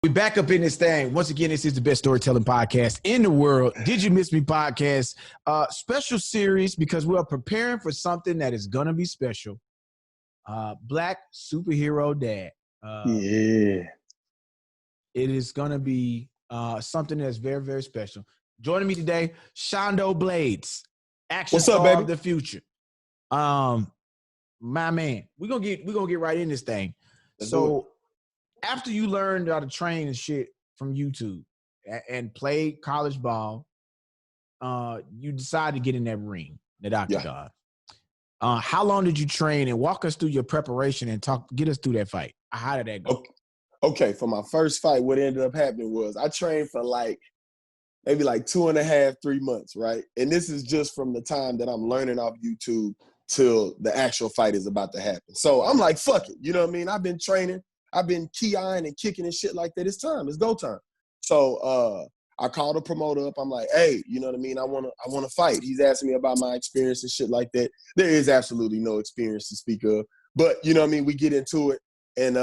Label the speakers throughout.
Speaker 1: We back up in this thing. Once again, this is the best storytelling podcast in the world. Did You Miss Me podcast? Special series because we are preparing for something that is going to be special. Black superhero dad.
Speaker 2: Yeah.
Speaker 1: It is going to be something that's very, very special. Joining me today, Shondo Blades. Action
Speaker 2: What's up,
Speaker 1: star
Speaker 2: baby?
Speaker 1: of the future. My man. We're gonna get right in this thing.
Speaker 2: Let's do it.
Speaker 1: After you learned how to train and shit from YouTube and played college ball, you decided to get in that ring, that octagon. Yeah. How long did you train? And walk us through your preparation and get us through that fight. How did that go?
Speaker 2: Okay, for my first fight, what ended up happening was I trained for maybe 2.5, 3 months, right? And this is just from the time that I'm learning off YouTube till the actual fight is about to happen. So I'm like, fuck it. You know what I mean? I've been training. I've been key-eyeing and kicking and shit like that. It's time. It's go time. So I called a promoter up. I'm like, hey, you know what I mean? I want to fight. He's asking me about my experience and shit like that. There is absolutely no experience to speak of. But, you know what I mean? We get into it, and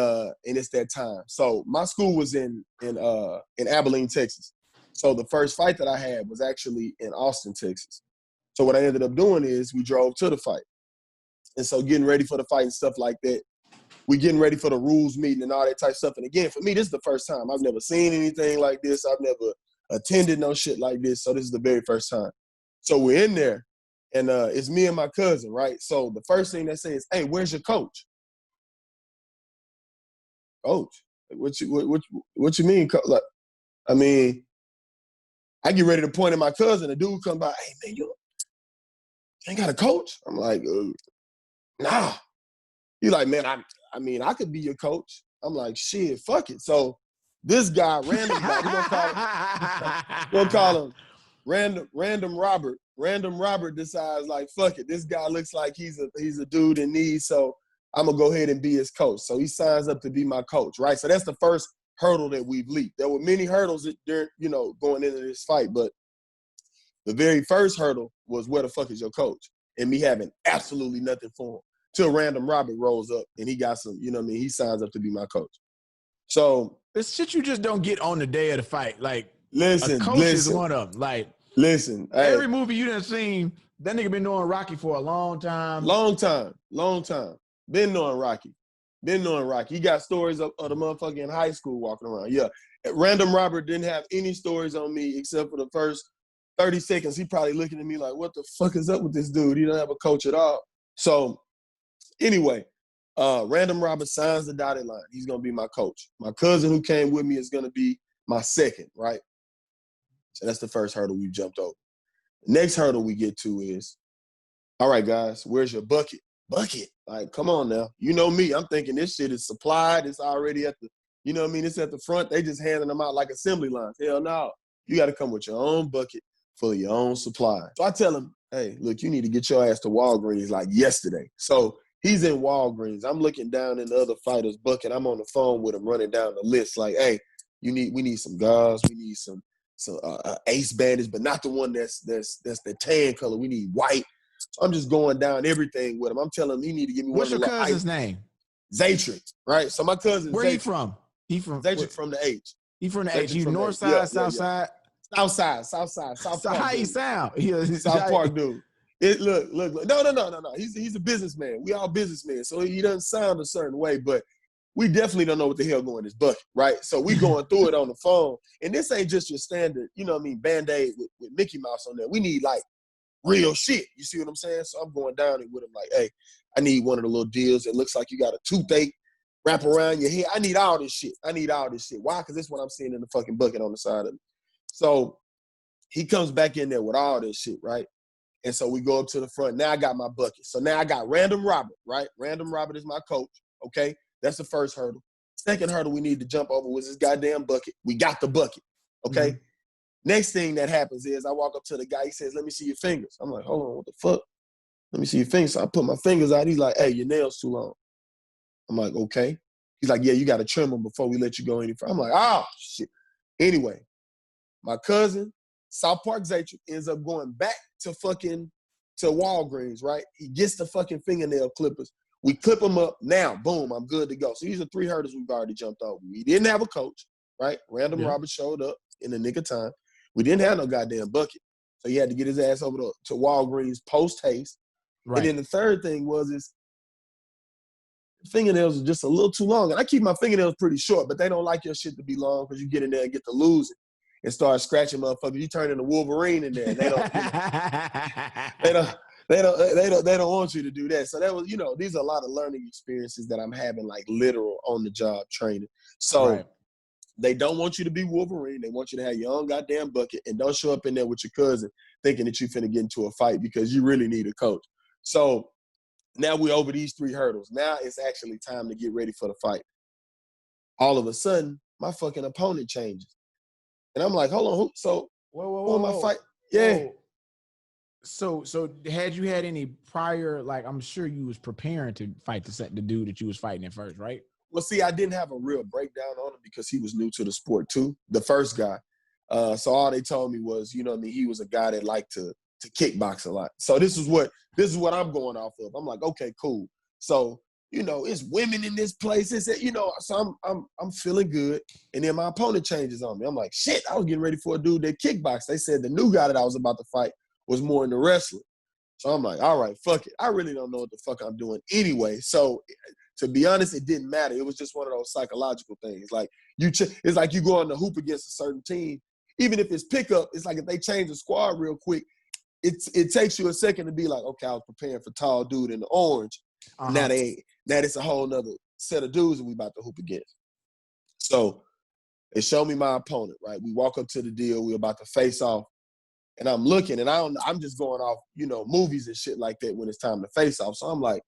Speaker 2: it's that time. So my school was in Abilene, Texas. So the first fight that I had was actually in Austin, Texas. So what I ended up doing is we drove to the fight. And so getting ready for the fight and stuff like that, we getting ready for the rules meeting and all that type of stuff. And again, for me, this is the first time. I've never seen anything like this. I've never attended no shit like this. So this is the very first time. So we're in there, and it's me and my cousin, right? So the first thing they say is, hey, where's your coach? Coach? What you mean? Like, I mean, I get ready to point at my cousin. The dude come by, hey, man, you ain't got a coach? I'm like, nah. He like, man, I mean, I could be your coach. I'm like, shit, fuck it. So this guy, random guy, we're gonna call him Random Robert. Random Robert decides, like, fuck it. This guy looks like he's a dude in need, so I'm gonna go ahead and be his coach. So he signs up to be my coach, right? So that's the first hurdle that we've leaped. There were many hurdles during, going into this fight, but the very first hurdle was, where the fuck is your coach? And me having absolutely nothing for him. Till Random Robert rolls up and he got some, he signs up to be my coach. So
Speaker 1: it's shit you just don't get on the day of the fight. Like,
Speaker 2: listen,
Speaker 1: a coach is one of them. Like,
Speaker 2: listen,
Speaker 1: every movie you done seen, that nigga been knowing Rocky for a long time.
Speaker 2: Long time. Been knowing Rocky. He got stories of the motherfucker in high school walking around. Yeah. Random Robert didn't have any stories on me except for the first 30 seconds. He probably looking at me like, what the fuck is up with this dude? He don't have a coach at all. So anyway, Random Robert signs the dotted line. He's going to be my coach. My cousin who came with me is going to be my second, right? So that's the first hurdle we jumped over. The next hurdle we get to is, all right, guys, where's your bucket? Bucket? Like, come on now. You know me. I'm thinking this shit is supplied. It's already at the, it's at the front. They just handing them out like assembly lines. Hell no. You got to come with your own bucket full of your own supply. So I tell him, hey, look, you need to get your ass to Walgreens like yesterday. So he's in Walgreens. I'm looking down in the other fighter's bucket. I'm on the phone with him running down the list like, hey, we need some gauze. We need some ace bandage, but not the one that's the tan color. We need white. So I'm just going down everything with him. I'm telling him he need to give me
Speaker 1: What's
Speaker 2: one of the
Speaker 1: your cousin's name?
Speaker 2: Zaytrick, right? So my cousin.
Speaker 1: Where he from? He from
Speaker 2: Zaytrick from the H.
Speaker 1: He from the H. You north side, south side?
Speaker 2: South side.
Speaker 1: So how he sound?
Speaker 2: South Park dude. Look. No. He's a businessman. We all businessmen. So he doesn't sound a certain way, but we definitely don't know what the hell going in his bucket, right? So we going through it on the phone. And this ain't just your standard, Band-Aid with Mickey Mouse on there. We need, like, real shit. You see what I'm saying? So I'm going down it with him like, hey, I need one of the little deals that looks like you got a toothache wrap around your head. I need all this shit. Why? Because this is what I'm seeing in the fucking bucket on the side of me. So he comes back in there with all this shit, right? And so we go up to the front. Now I got my bucket. So now I got Random Robert, right? Random Robert is my coach, okay? That's the first hurdle. Second hurdle we need to jump over was this goddamn bucket. We got the bucket, okay? Mm-hmm. Next thing that happens is I walk up to the guy. He says, let me see your fingers. I'm like, hold on, what the fuck? Let me see your fingers. So I put my fingers out. He's like, hey, your nails too long. I'm like, okay. He's like, yeah, you got to trim them before we let you go any further. I'm like, oh, shit. Anyway, my cousin, South Park Zaytrick, ends up going back to Walgreens, right? He gets the fucking fingernail clippers. We clip them up. Now, boom, I'm good to go. So these are 3 hurdles we've already jumped over. We didn't have a coach, right? Random Robert showed up in the nick of time. We didn't have no goddamn bucket. So he had to get his ass over to Walgreens post-haste. Right. And then the third thing was fingernails are just a little too long. And I keep my fingernails pretty short, but they don't like your shit to be long because you get in there and get to losing and start scratching motherfuckers. You turn into Wolverine in there. And they don't want you to do that. So that was, these are a lot of learning experiences that I'm having, like literal on the job training. So they don't want you to be Wolverine. They want you to have your own goddamn bucket and don't show up in there with your cousin thinking that you finna get into a fight because you really need a coach. So now we're over these 3 hurdles. Now it's actually time to get ready for the fight. All of a sudden, my fucking opponent changes. And I'm like, hold on, who am I fighting? Yeah.
Speaker 1: So had you had any prior, like, I'm sure you was preparing to fight the dude that you was fighting at first, right?
Speaker 2: Well, see, I didn't have a real breakdown on him because he was new to the sport too, the first guy. So all they told me was, he was a guy that liked to kickbox a lot. So this is what I'm going off of. I'm like, okay, cool. So, it's women in this place. It's, so I'm feeling good. And then my opponent changes on me. I'm like, shit, I was getting ready for a dude that kickbox. They said the new guy that I was about to fight was more into wrestling. So I'm like, all right, fuck it. I really don't know what the fuck I'm doing anyway. So to be honest, it didn't matter. It was just one of those psychological things. Like it's like you go on the hoop against a certain team. Even if it's pickup, it's like if they change the squad real quick, it takes you a second to be like, okay, I was preparing for tall dude in the orange. Now it's a whole nother set of dudes that we about to hoop against. So they show me my opponent, right? We walk up to the deal. We're about to face off. And I'm looking, and I'm just going off, movies and shit like that when it's time to face off. So I'm like,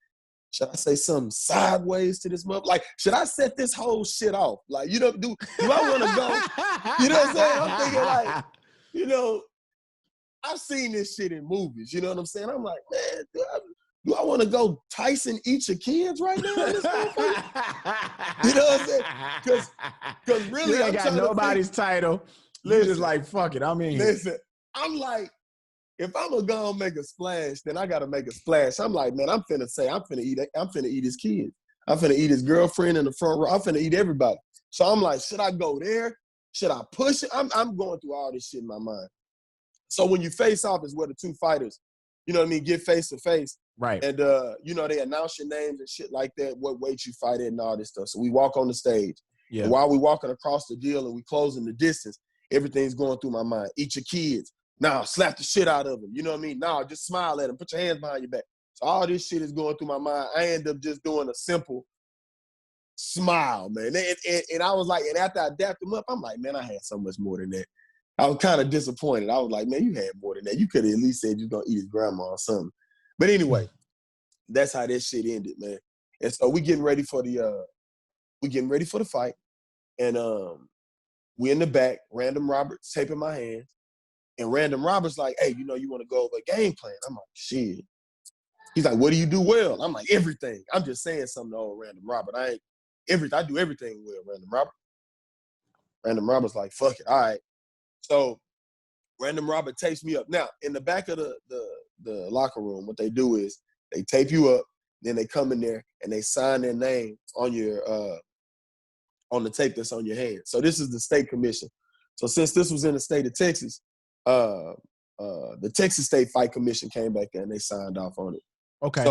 Speaker 2: should I say something sideways to this mother? Like, should I set this whole shit off? Like, do I want to go? You know what I'm saying? I'm thinking like, I've seen this shit in movies. You know what I'm saying? I'm like, man, do I want to go Tyson eat your kids right now? You know what I'm saying? Because really,
Speaker 1: you ain't got nobody's title. You're just like, fuck it, I'm in here.
Speaker 2: Listen, I'm like, if I'm gonna go and make a splash, then I gotta make a splash. I'm like, man, I'm finna eat his kids. I'm finna eat his girlfriend in the front row. I'm finna eat everybody. So I'm like, should I go there? Should I push it? I'm going through all this shit in my mind. So when you face off is where the two fighters, get face to face.
Speaker 1: Right.
Speaker 2: And they announce your names and shit like that, what weight you fight in and all this stuff. So we walk on the stage. Yeah. And while we walking across the deal and we closing the distance, everything's going through my mind. Eat your kids. Nah, slap the shit out of them. You know what I mean? Nah, just smile at them. Put your hands behind your back. So all this shit is going through my mind. I end up just doing a simple smile, man. And I was like, and after I dapped him up, I'm like, man, I had so much more than that. I was kind of disappointed. I was like, man, you had more than that. You could have at least said you're going to eat his grandma or something. But anyway, that's how that shit ended, man. And so we getting ready for the fight. And we in the back, Random Robert's taping my hands. And Random Robert's like, hey, you want to go over a game plan? I'm like, shit. He's like, what do you do well? I'm like, everything. I'm just saying something to old Random Robert. I do everything well, Random Robert. Random Robert's like, fuck it. All right. So Random Robert tapes me up. Now, in the back of the locker room, what they do is they tape you up, then they come in there and they sign their name on your on the tape that's on your hand. So this is the state commission. So since this was in the state of Texas, the Texas State Fight Commission came back there and they signed off on it.
Speaker 1: Okay.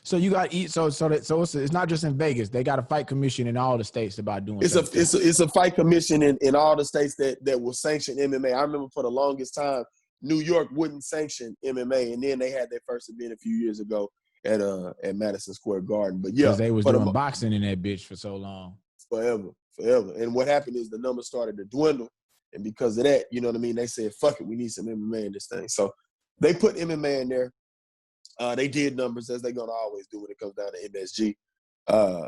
Speaker 1: So you got it's not just in Vegas. They got a fight commission in all the states about doing.
Speaker 2: It's a fight commission in all the states that will sanction MMA. I remember for the longest time, New York wouldn't sanction MMA, and then they had their first event a few years ago at Madison Square Garden. But yeah,
Speaker 1: because they was doing boxing in that bitch for so long.
Speaker 2: Forever. And what happened is the numbers started to dwindle. And because of that, you know what I mean? They said, fuck it, we need some MMA in this thing. So they put MMA in there. They did numbers as they're going to always do when it comes down to MSG.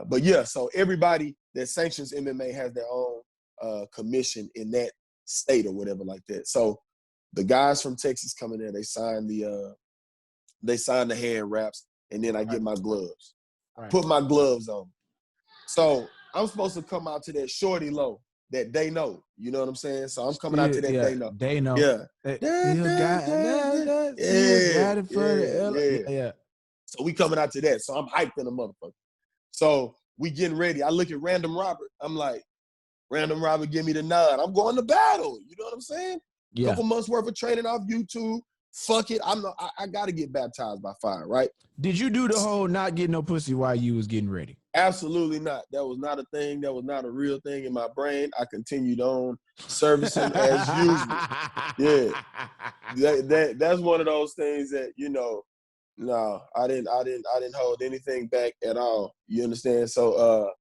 Speaker 2: But yeah, so everybody that sanctions MMA has their own commission in that state or whatever like that. So the guys from Texas come in there, they sign the hand wraps, and then I get my gloves. Right. Put my gloves on. So I'm supposed to come out to that shorty low that they know. You know what I'm saying? So I'm coming out to that they know.
Speaker 1: They know.
Speaker 2: Yeah.
Speaker 1: Yeah.
Speaker 2: So we coming out to that. So I'm hyped in a motherfucker. So we getting ready. I look at Random Robert. I'm like, Random Robber give me the nod. I'm going to battle. You know what I'm saying?
Speaker 1: Yeah.
Speaker 2: Couple months worth of training off YouTube. Fuck it. I got to get baptized by fire, right?
Speaker 1: Did you do the whole not getting no pussy while you was getting ready?
Speaker 2: Absolutely not. That was not a thing. That was not a real thing in my brain. I continued on servicing as usual. Yeah. That's one of those things that, you know, no, I didn't hold anything back at all. You understand? So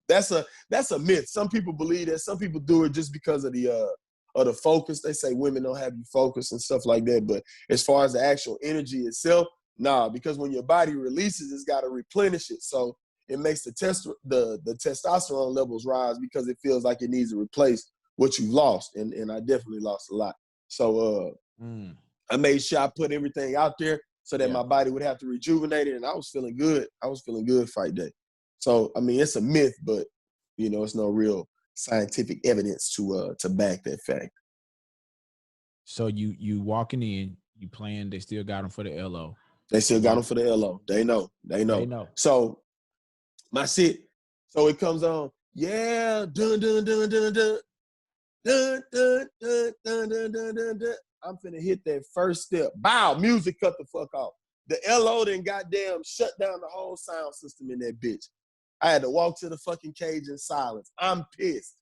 Speaker 2: that's a myth. Some people believe that. Some people do it just because of the focus. They say women don't have you focused and stuff like that. But as far as the actual energy itself, nah, because when your body releases, it's got to replenish it. So it makes the testosterone levels rise because it feels like it needs to replace what you've lost. And I definitely lost a lot. So I made sure I put everything out there so that my body would have to rejuvenate it. And I was feeling good. I was feeling good fight day. So, I mean, it's a myth, but, you know, it's no real scientific evidence to back that fact.
Speaker 1: So you walking in, you playing, they still got them for the LO.
Speaker 2: They still got them for the LO. They know. So my shit, so it comes on, yeah, dun, dun, dun, dun, dun, dun, dun, dun, dun, dun, dun, dun, dun. I'm finna hit that first step. Bow, music cut the fuck off. The LO then goddamn shut down the whole sound system in that bitch. I had to walk to the fucking cage in silence. I'm pissed.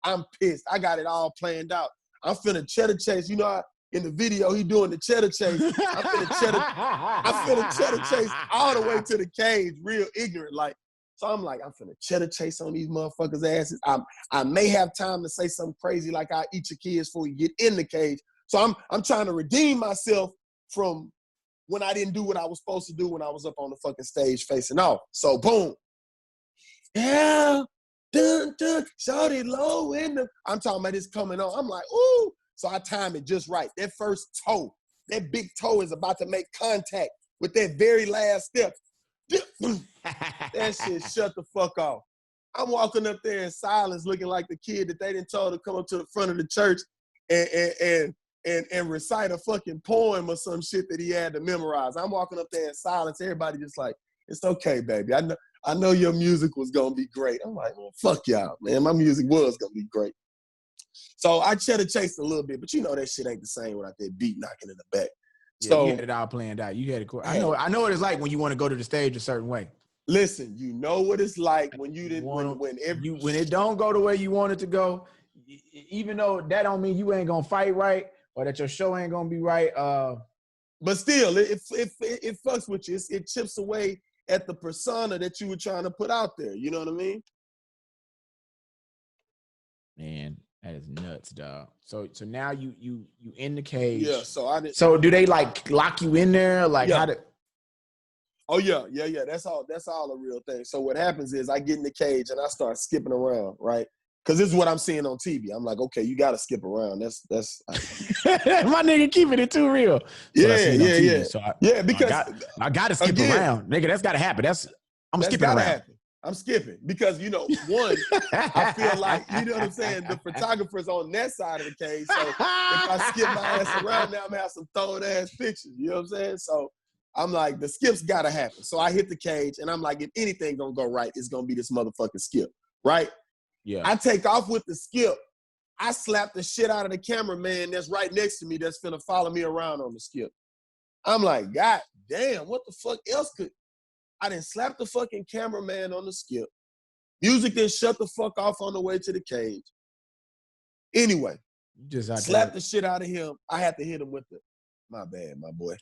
Speaker 2: I got it all planned out. I'm finna cheddar chase. You know, in the video, he doing the cheddar chase. I'm finna cheddar chase all the way to the cage, real ignorant. Like, so I'm like, I'm finna cheddar chase on these motherfuckers' asses. I may have time to say something crazy like I eat your kids before you get in the cage. So I'm trying to redeem myself from when I didn't do what I was supposed to do when I was up on the fucking stage facing off. So boom. Yeah. Dun, dun, shawty low in the. I'm talking about this coming on. I'm like, ooh. So I time it just right. That first toe, that big toe is about to make contact with that very last step. That shit shut the fuck off. I'm walking up there in silence looking like the kid that they didn't told to come up to the front of the church and recite a fucking poem or some shit that he had to memorize. I'm walking up there in silence. Everybody just like, it's okay, baby. I know your music was gonna be great. I'm like, well, fuck y'all, man. My music was gonna be great. So I cheddar chased a little bit, but you know that shit ain't the same without that beat knocking in the back.
Speaker 1: Yeah,
Speaker 2: so
Speaker 1: you had it all planned out. You had it. I know what it's like when you want to go to the stage a certain way.
Speaker 2: Listen, you know what it's like when you didn't when
Speaker 1: it don't go the way you want it to go. Even though that don't mean you ain't gonna fight right or that your show ain't gonna be right.
Speaker 2: But still, it fucks with you. It chips away at the persona that you were trying to put out there. You know what I mean?
Speaker 1: Man, that is nuts, dog. So now you in the cage.
Speaker 2: Yeah.
Speaker 1: So do they like lock you in there? Like how did?
Speaker 2: Oh yeah. That's all a real thing. So what happens is I get in the cage and I start skipping around, right? Because this is what I'm seeing on TV. I'm like, okay, you got to skip around. That's
Speaker 1: my nigga keeping it too real.
Speaker 2: Yeah.
Speaker 1: So
Speaker 2: because
Speaker 1: I got to skip around, nigga. That's got to happen. I'm skipping around.
Speaker 2: Happen. I'm skipping because, you know, one, I feel like, you know what I'm saying, the photographer's on that side of the cage. So if I skip my ass around now, I'm going to have some throwed ass pictures. You know what I'm saying? So I'm like, the skip's got to happen. So I hit the cage and I'm like, if anything going to go right, it's going to be this motherfucking skip, right? Yeah. I take off with the skip. I slap the shit out of the cameraman that's right next to me that's finna follow me around on the skip. I'm like, God damn, what the fuck else could... I didn't slap the fucking cameraman on the skip. Music didn't shut the fuck off on the way to the cage. Anyway, slap the shit out of him. I had to hit him with my bad, my boy.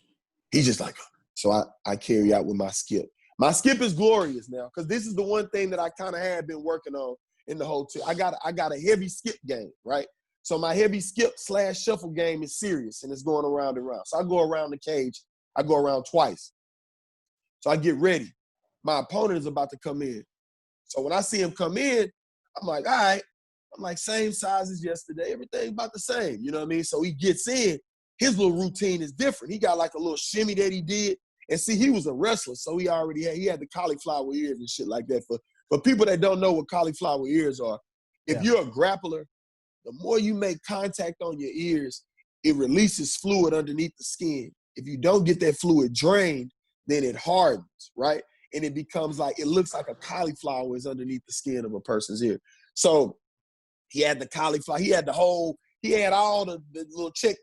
Speaker 2: He's just like, so I carry out with my skip. My skip is glorious now because this is the one thing that I kind of had been working on in the whole I got a heavy skip game, right? So my heavy skip / shuffle game is serious and it's going around and around. So I go around the cage. I go around twice. So I get ready. My opponent is about to come in. So when I see him come in, I'm like, all right. I'm like, same size as yesterday. Everything about the same. You know what I mean? So he gets in. His little routine is different. He got like a little shimmy that he did. And see, he was a wrestler. So he had the cauliflower ears and shit like that. For people that don't know what cauliflower ears are, if you're a grappler, the more you make contact on your ears, it releases fluid underneath the skin. If you don't get that fluid drained, then it hardens, right? And it becomes like, it looks like a cauliflower is underneath the skin of a person's ear. So He had the cauliflower. He had all the little check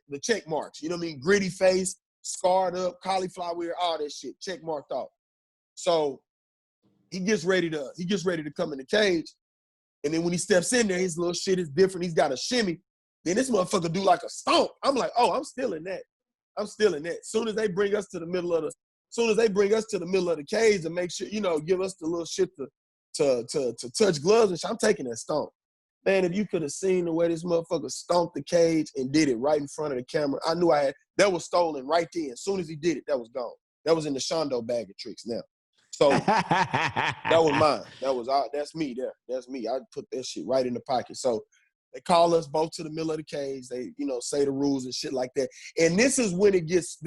Speaker 2: marks. You know what I mean? Gritty face, scarred up, cauliflower ear, all that shit, check marked off. So he gets ready to come in the cage. And then when he steps in there, his little shit is different. He's got a shimmy. Then this motherfucker do like a stomp. I'm like, oh, I'm still in that. Soon as they bring us to the middle of the cage and make sure, give us the little shit to touch gloves and shit, I'm taking that stomp. Man, if you could have seen the way this motherfucker stomped the cage and did it right in front of the camera, I knew that was stolen right then. As soon as he did it, that was gone. That was in the Shondo bag of tricks now. So that was mine. That's me there. That's me. I put that shit right in the pocket. So they call us both to the middle of the cage. They, say the rules and shit like that. And this is when it gets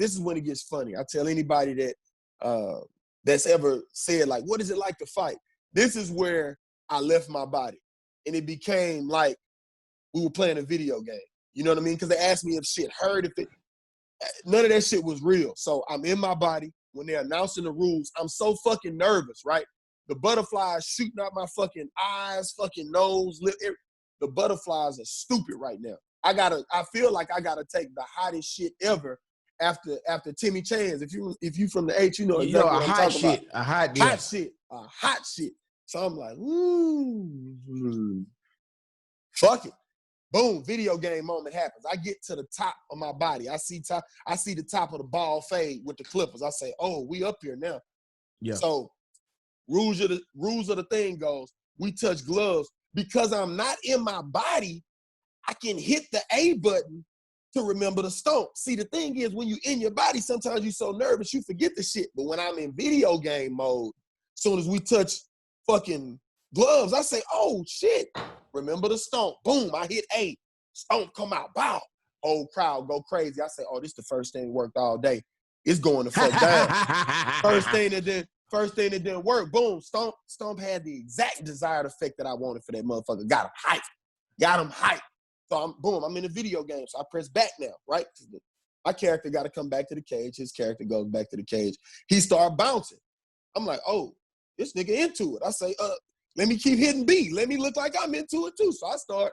Speaker 2: funny. I tell anybody that that's ever said, like, what is it like to fight? This is where I left my body. And it became like we were playing a video game. You know what I mean? Because they asked me if shit hurt, none of that shit was real. So I'm in my body. When they're announcing the rules, I'm so fucking nervous, right? The butterflies shooting out my fucking eyes, fucking nose, lip. The butterflies are stupid right now. I feel like I gotta take the hottest shit ever after Timmy Chan's. If you from the H, exactly what I'm talking about. A hot shit. So I'm like, ooh, fuck it. Boom, video game moment happens. I get to the top of my body. I see the top of the ball fade with the Clippers. I say, oh, we up here now. Yeah. So rules of the thing goes, we touch gloves. Because I'm not in my body, I can hit the A button to remember the stomp. See, the thing is, when you're in your body, sometimes you're so nervous, you forget the shit. But when I'm in video game mode, as soon as we touch fucking gloves, I say, oh, shit. Remember the stomp. Boom, I hit A. Stomp come out. Bow. Whole crowd go crazy. I say, oh, this the first thing worked all day. It's going to fuck down. First thing that didn't work. Boom. Stomp had the exact desired effect that I wanted for that motherfucker. Got him hyped. So I'm in a video game. So I press back now, right? My character got to come back to the cage. His character goes back to the cage. He started bouncing. I'm like, oh, this nigga into it. I say, let me keep hitting B. Let me look like I'm into it too. So I start,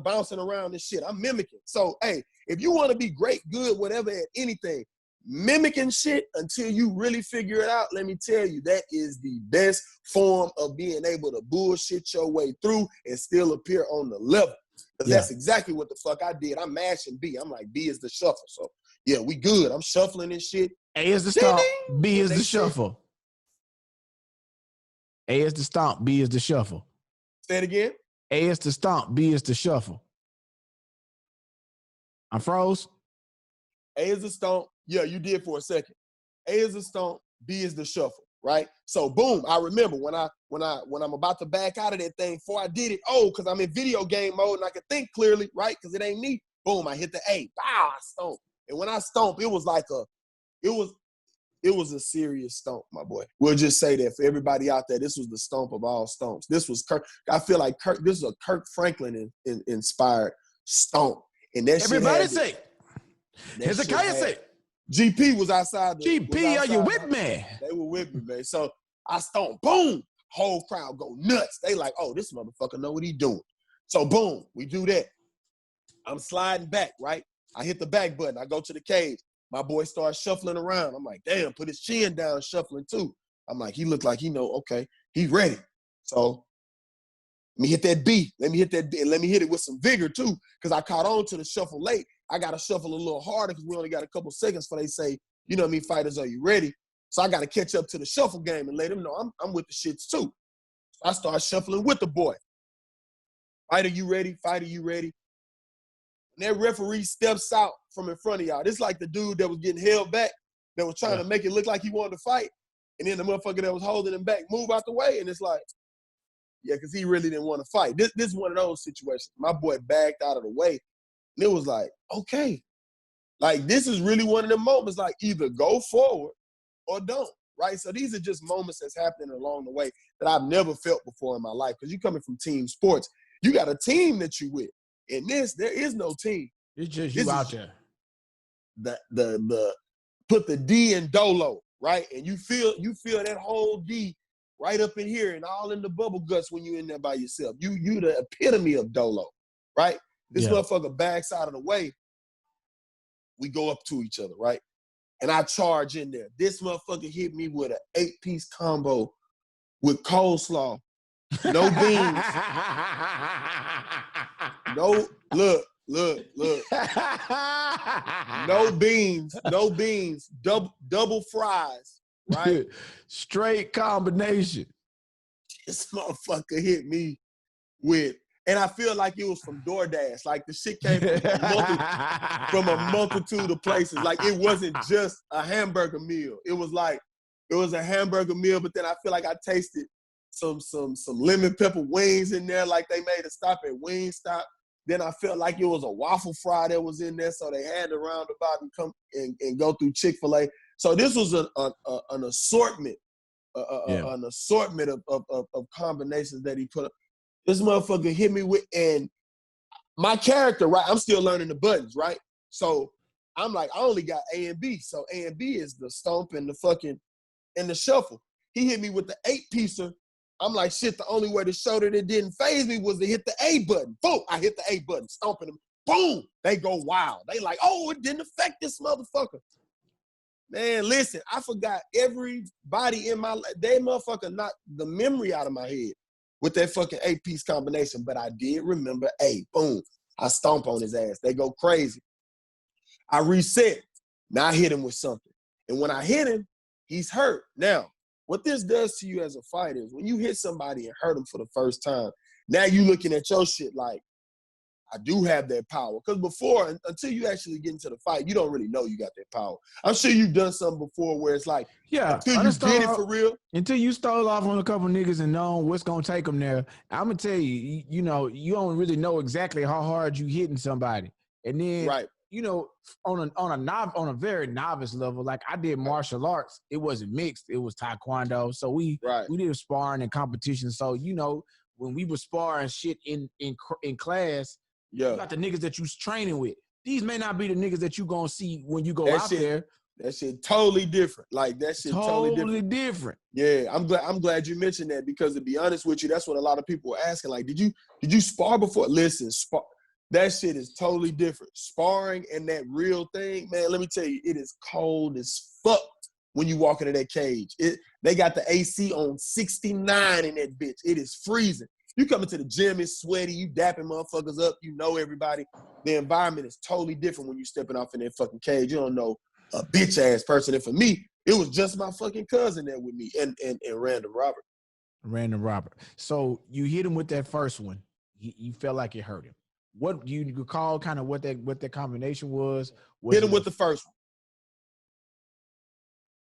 Speaker 2: bouncing around this shit. I'm mimicking. So, hey, if you want to be great, good, whatever, at anything, mimicking shit until you really figure it out, let me tell you, that is the best form of being able to bullshit your way through and still appear on the level. Because that's exactly what the fuck I did. I'm mashing B. I'm like, B is the shuffle. So, yeah, we good. I'm shuffling this shit.
Speaker 1: A is the stomp. B is the shuffle. A is the stomp. B is the shuffle.
Speaker 2: Say it again.
Speaker 1: A is the stomp. B is the shuffle. I'm froze.
Speaker 2: A is the stomp. Yeah, you did for a second. A is the stomp. B is the shuffle. Right. So boom. I remember when I'm about to back out of that thing before I did it. Oh, because I'm in video game mode and I can think clearly. Right. Because it ain't me. Boom. I hit the A. Bow. I stomp. And when I stomp, it was like it was a serious stomp, my boy. We'll just say that for everybody out there, this was the stomp of all stomps. This was Kirk. I feel like this is a Kirk Franklin inspired stomp. And that
Speaker 1: everybody say, Hezekiah say.
Speaker 2: GP was outside.
Speaker 1: GP, are you with me?
Speaker 2: They were with me, man. So I stomp, boom, whole crowd go nuts. They like, oh, this motherfucker know what he doing. So boom, we do that. I'm sliding back, right? I hit the back button. I go to the cage. My boy starts shuffling around. I'm like, damn, put his chin down, shuffling too. I'm like, he looked like he know, okay, he's ready. So let me hit that B. Let me hit that B. And let me hit it with some vigor too, because I caught on to the shuffle late. I got to shuffle a little harder because we only got a couple seconds before they say, you know what I mean, fighters, are you ready? So I got to catch up to the shuffle game and let him know I'm with the shits too. So I start shuffling with the boy. Fighter, you ready? Fighter, you ready? And that referee steps out from in front of y'all. This like the dude that was getting held back, that was trying to make it look like he wanted to fight. And then the motherfucker that was holding him back move out the way. And it's like, yeah, because he really didn't want to fight. This is one of those situations. My boy backed out of the way. And it was like, okay. Like, this is really one of them moments, like, either go forward or don't, right? So these are just moments that's happening along the way that I've never felt before in my life. Because you're coming from team sports. You got a team that you with. In this, there is no team.
Speaker 1: It's just you out there.
Speaker 2: The put the D in dolo, right? And you feel that whole D right up in here and all in the bubble guts when you in there by yourself. You the epitome of dolo, right? This motherfucker backs out of the way. We go up to each other, right? And I charge in there. This motherfucker hit me with an 8-piece combo with coleslaw, no beans. No, look. No beans, double fries, right?
Speaker 1: Straight combination.
Speaker 2: This motherfucker hit me with, and I feel like it was from DoorDash. Like the shit came from a multitude of places. Like it wasn't just a hamburger meal. It was a hamburger meal, but then I feel like I tasted some lemon pepper wings in there, like they made a stop at Wingstop. Then I felt like it was a waffle fry that was in there, so they had to roundabout and come and go through Chick-fil-A. So this was an assortment, an assortment of combinations that he put up. This motherfucker hit me with, and my character, right? I'm still learning the buttons, right? So I'm like, I only got A and B. So A and B is the stomp and the fucking and the shuffle. He hit me with the 8-piecer. I'm like, shit, the only way to show that it didn't faze me was to hit the A button. Boom, I hit the A button, stomping them. Boom, they go wild. They like, oh, it didn't affect this motherfucker. Man, listen, I forgot everybody in my life. They motherfucker knocked the memory out of my head with that fucking 8-piece combination, but I did remember A. Boom, I stomp on his ass. They go crazy. I reset. Now I hit him with something. And when I hit him, he's hurt. Now, what this does to you as a fighter is when you hit somebody and hurt them for the first time, now you looking at your shit like, I do have that power. Because before, until you actually get into the fight, you don't really know you got that power. I'm sure you've done something before where it's like, until you get it for real.
Speaker 1: Until you stole off on a couple niggas and know what's going to take them there, I'm going to tell you, you don't really know exactly how hard you hitting somebody. And then,
Speaker 2: right.
Speaker 1: On a very novice level, like I did martial arts, it wasn't mixed, it was taekwondo. So we did sparring and competition. So when we were sparring shit in class, you got the niggas that you training with. These may not be the niggas that you gonna see when you go out there.
Speaker 2: That shit totally different. Like that shit totally
Speaker 1: different.
Speaker 2: Yeah, I'm glad you mentioned that because to be honest with you, that's what a lot of people were asking. Like, did you spar before? Listen, that shit is totally different. Sparring and that real thing, man, let me tell you, it is cold as fuck when you walk into that cage. They got the AC on 69 in that bitch. It is freezing. You come into the gym, it's sweaty, you dapping motherfuckers up, you know everybody. The environment is totally different when you stepping off in that fucking cage. You don't know a bitch-ass person. And for me, it was just my fucking cousin there with me and Random Robert.
Speaker 1: Random Robert. So you hit him with that first one. You felt like it hurt him. What do you recall kind of what that combination was?
Speaker 2: Hit him with the first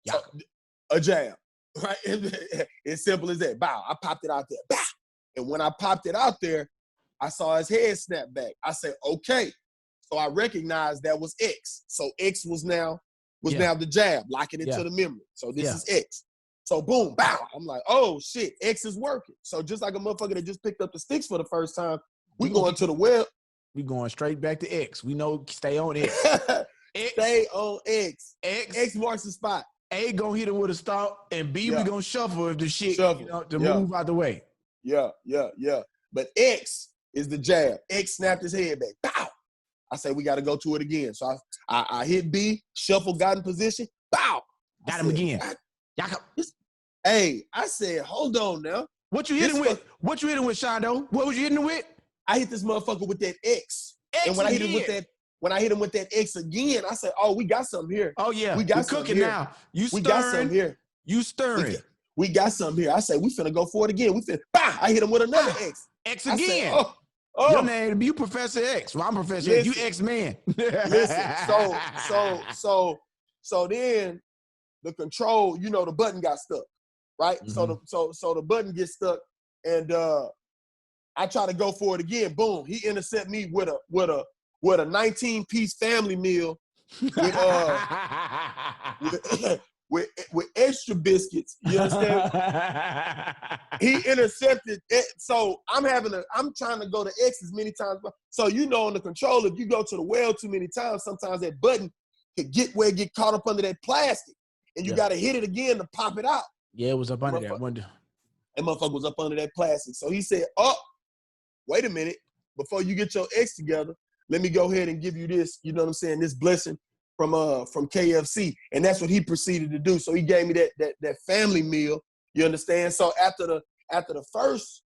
Speaker 2: one. So, a jab, right? It's simple as that. Bow. I popped it out there. Bow. And when I popped it out there, I saw his head snap back. I said, okay. So I recognized that was X. So X was now the jab, locking it to the memory. So this is X. So boom, bow. I'm like, oh shit, X is working. So just like a motherfucker that just picked up the sticks for the first time, we going to the web.
Speaker 1: We going straight back to X. We know stay on X.
Speaker 2: Stay on X. X marks the spot.
Speaker 1: A gonna hit him with a stomp, and B we gonna shuffle if the shit to move out the way.
Speaker 2: Yeah. But X is the jab. X snapped his head back. Bow. I say we got to go to it again. So I hit B, shuffle, got in position. Bow.
Speaker 1: Got him again.
Speaker 2: Hey, I said, hold on now.
Speaker 1: What you hitting with? What you hitting with, Shondo? What was you hitting with?
Speaker 2: I hit this motherfucker with that X. And when I hit him with that X again, I said, oh, we got something here.
Speaker 1: Oh yeah,
Speaker 2: we got
Speaker 1: cooking here. Now. You stirring.
Speaker 2: We got something here.
Speaker 1: You stirring.
Speaker 2: We got something here. I said, we finna go for it again. Bah! I hit him with another X.
Speaker 1: X again.
Speaker 2: Said, oh.
Speaker 1: Your name, you Professor X. Well, I'm Professor X. You X-Man.
Speaker 2: Listen, so then the control, the button got stuck, right? Mm-hmm. So the button gets stuck, and I try to go for it again. Boom! He intercept me with a 19-piece family meal with extra biscuits. You understand? He intercepted it. So I'm trying to go to X as many times. So on the control, if you go to the well too many times, sometimes that button could get caught up under that plastic, and you got to hit it again to pop it out.
Speaker 1: Yeah, it was up under that one.
Speaker 2: That motherfucker was up under that plastic. So he said, oh, wait a minute. Before you get your ex together, let me go ahead and give you this, you know what I'm saying, this blessing from KFC. And that's what he proceeded to do. So he gave me that family meal, you understand? So after the first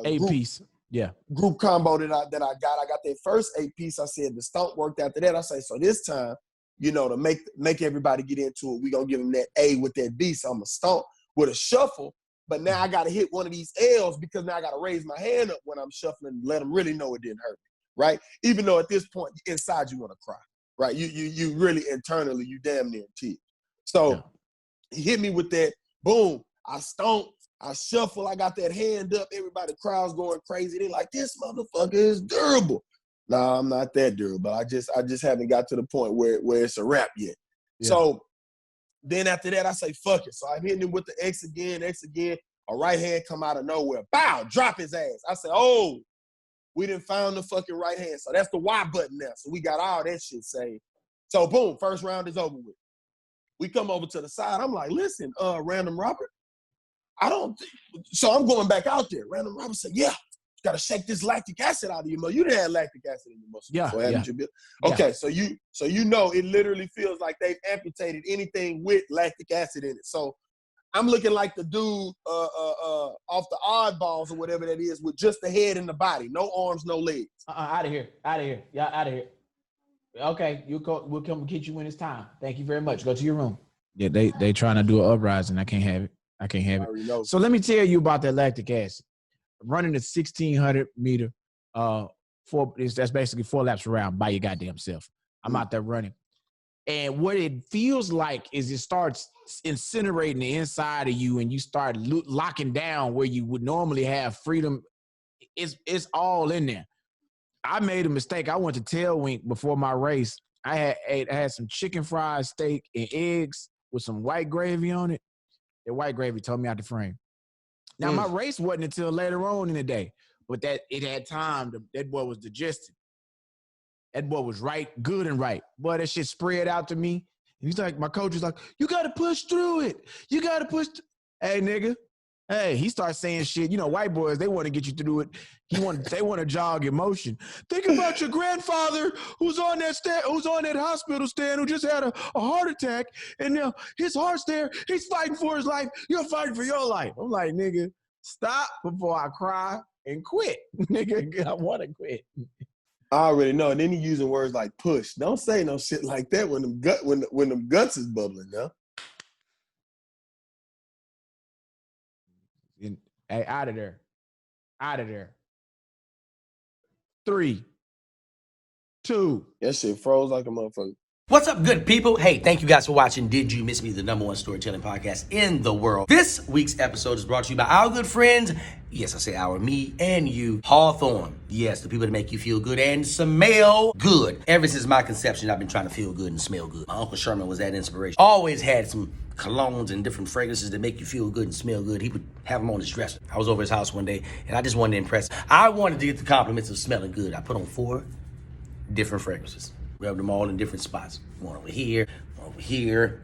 Speaker 1: eight-piece. Yeah.
Speaker 2: Group combo that I got that first 8-piece. I said the stomp worked after that. I say, so this time, you know, to make everybody get into it, we gonna give them that A with that B. So I'm gonna stomp with a shuffle, but now I gotta hit one of these L's because now I gotta raise my hand up when I'm shuffling and let them really know it didn't hurt me, right? Even though at this point inside you wanna cry, right? You really internally, you damn near in tears. So he hit me with that, boom, I stomp. I shuffle, I got that hand up, everybody, the crowd's going crazy. They like, this motherfucker is durable. Nah, I'm not that durable. I just haven't got to the point where it's a wrap yet. Yeah. So then after that, I say, fuck it. So I'm hitting him with the X again, a right hand come out of nowhere. Bow, drop his ass. I say, oh, we done found the fucking right hand. So that's the Y button now. So we got all that shit saved. So boom, first round is over with. We come over to the side. I'm like, listen, Random Robert, so I'm going back out there. Random Robert said, yeah, you got to shake this lactic acid out of your muscle. You didn't have lactic acid in your muscle before, haven't you, Bill? Okay, so you know it literally feels like they've amputated anything with lactic acid in it. So I'm looking like the dude off the Oddballs or whatever that is with just the head and the body. No arms, no legs.
Speaker 1: Out of here. Yeah, out of here. Okay, we'll come get you when it's time. Thank you very much. Go to your room. Yeah, they trying to do an uprising. I can't have it. So let me tell you about that lactic acid. Running a 1,600 meter, that's basically 4 laps around by your goddamn self. I'm out there running. And what it feels like is it starts incinerating the inside of you and you start locking down where you would normally have freedom. It's all in there. I made a mistake. I went to Tailwink before my race. I had some chicken fried steak and eggs with some white gravy on it. The white gravy told me out the frame. Now, my race wasn't until later on in the day, but that it had time. That boy was digested. That boy was good and right. Boy, that shit spread out to me. And he's like, my coach was like, you got to push through it. You got to push. Hey, nigga. Hey, he starts saying shit. You know, white boys, they want to get you through it. They want to jog emotion. Think about your grandfather who's on that hospital stand, who just had a heart attack, and now his heart's there. He's fighting for his life. You're fighting for your life. I'm like, nigga, stop before I cry and quit. Nigga, I want to quit.
Speaker 2: I already know. And then he using words like push. Don't say no shit like that when them guts is bubbling, huh?
Speaker 1: Hey, out of there. 3, 2.
Speaker 2: That shit froze like a motherfucker.
Speaker 3: What's up, good people? Hey, thank you guys for watching Did You Miss Me, the #1 storytelling podcast in the world. This week's episode is brought to you by our good friends, yes, I say our, me and you, Hawthorne. Yes, the people that make you feel good and smell good. Ever since my conception, I've been trying to feel good and smell good. My Uncle Sherman was that inspiration. Always had some colognes and different fragrances that make you feel good and smell good. He would have them on his dresser. I was over his house one day, and I just wanted to impress. I wanted to get the compliments of smelling good. I put on 4 different fragrances. Rubbed them all in different spots. One over here,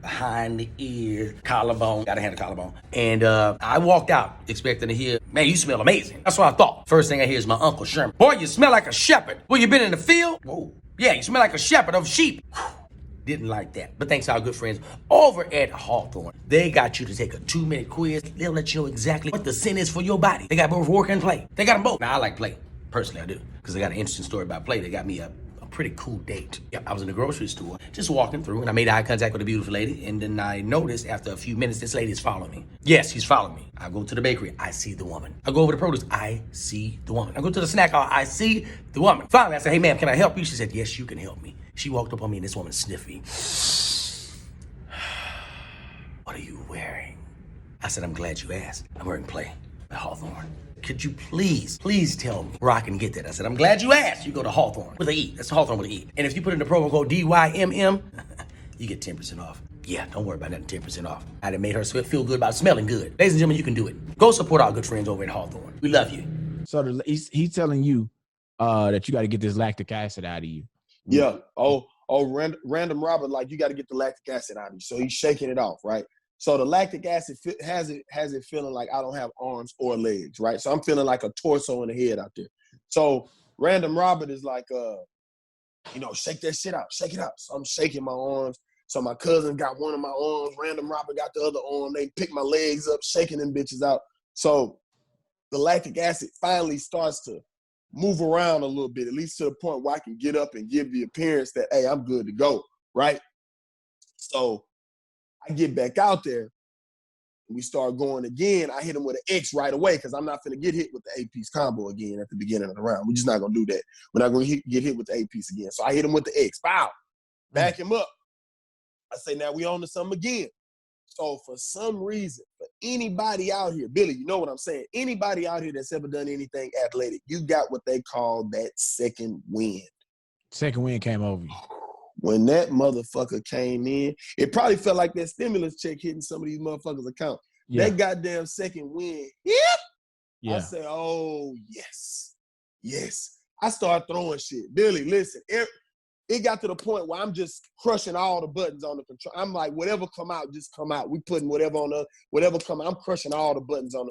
Speaker 3: behind the ear, collarbone. Gotta have a collarbone. And I walked out expecting to hear, man, you smell amazing. That's what I thought. First thing I hear is my Uncle Sherman. Boy, you smell like a shepherd. Well, you been in the field? Whoa. Yeah, you smell like a shepherd of sheep. Didn't like that. But thanks to our good friends over at Hawthorne, they got you to take a 2-minute quiz. They'll let you know exactly what the scent is for your body. They got both work and play. They got them both. Now, I like play. Personally, I do. Because they got an interesting story about play. They got me a pretty cool date. Yeah, I was in the grocery store, just walking through, and I made eye contact with a beautiful lady, and then I noticed after a few minutes, this lady is following me. Yes, she's following me. I go to the bakery, I see the woman. I go over to produce, I see the woman. I go to the snack hall, I see the woman. Finally, I said, hey ma'am, can I help you? She said, yes, you can help me. She walked up on me, and this woman sniffed me. What are you wearing? I said, I'm glad you asked. I'm wearing play at Hawthorne. Could you please tell me where I can get that? I said, I'm glad you asked. You go to Hawthorne with an E. That's Hawthorne with an E. And if you put in the promo code DYMM, you get 10% off. Yeah, don't worry about that, 10% off. I done made her feel good about smelling good. Ladies and gentlemen, you can do it. Go support our good friends over at Hawthorne. We love you.
Speaker 1: So he's telling you that you got to get this lactic acid out of you.
Speaker 2: Yeah. Random Robert, like, you got to get the lactic acid out of you. So he's shaking it off, right? So the lactic acid has it feeling like I don't have arms or legs, right? So I'm feeling like a torso and a head out there. So Random Robert is like, shake that shit out, shake it out. So I'm shaking my arms. So my cousin got one of my arms, Random Robert got the other arm. They pick my legs up, shaking them bitches out. So the lactic acid finally starts to move around a little bit, at least to the point where I can get up and give the appearance that, hey, I'm good to go, right? So I get back out there. We start going again. I hit him with an X right away because I'm not finna get hit with the 8-piece combo again at the beginning of the round. We're just not gonna do that. We're not gonna get hit with the 8-piece again. So I hit him with the X. Bow. Back him up. I say, now we on to something again. So for some reason, for anybody out here, Billy, you know what I'm saying? Anybody out here that's ever done anything athletic, you got what they call that second wind.
Speaker 1: Second wind came over you. When
Speaker 2: that motherfucker came in, it probably felt like that stimulus check hitting some of these motherfuckers' account. Yeah. That goddamn second wind hit. Yeah. I said, oh, yes. Yes. I started throwing shit. Billy, listen, it got to the point where I'm just crushing all the buttons on the control. I'm like, whatever come out, just come out. We putting whatever come out. I'm crushing all the buttons on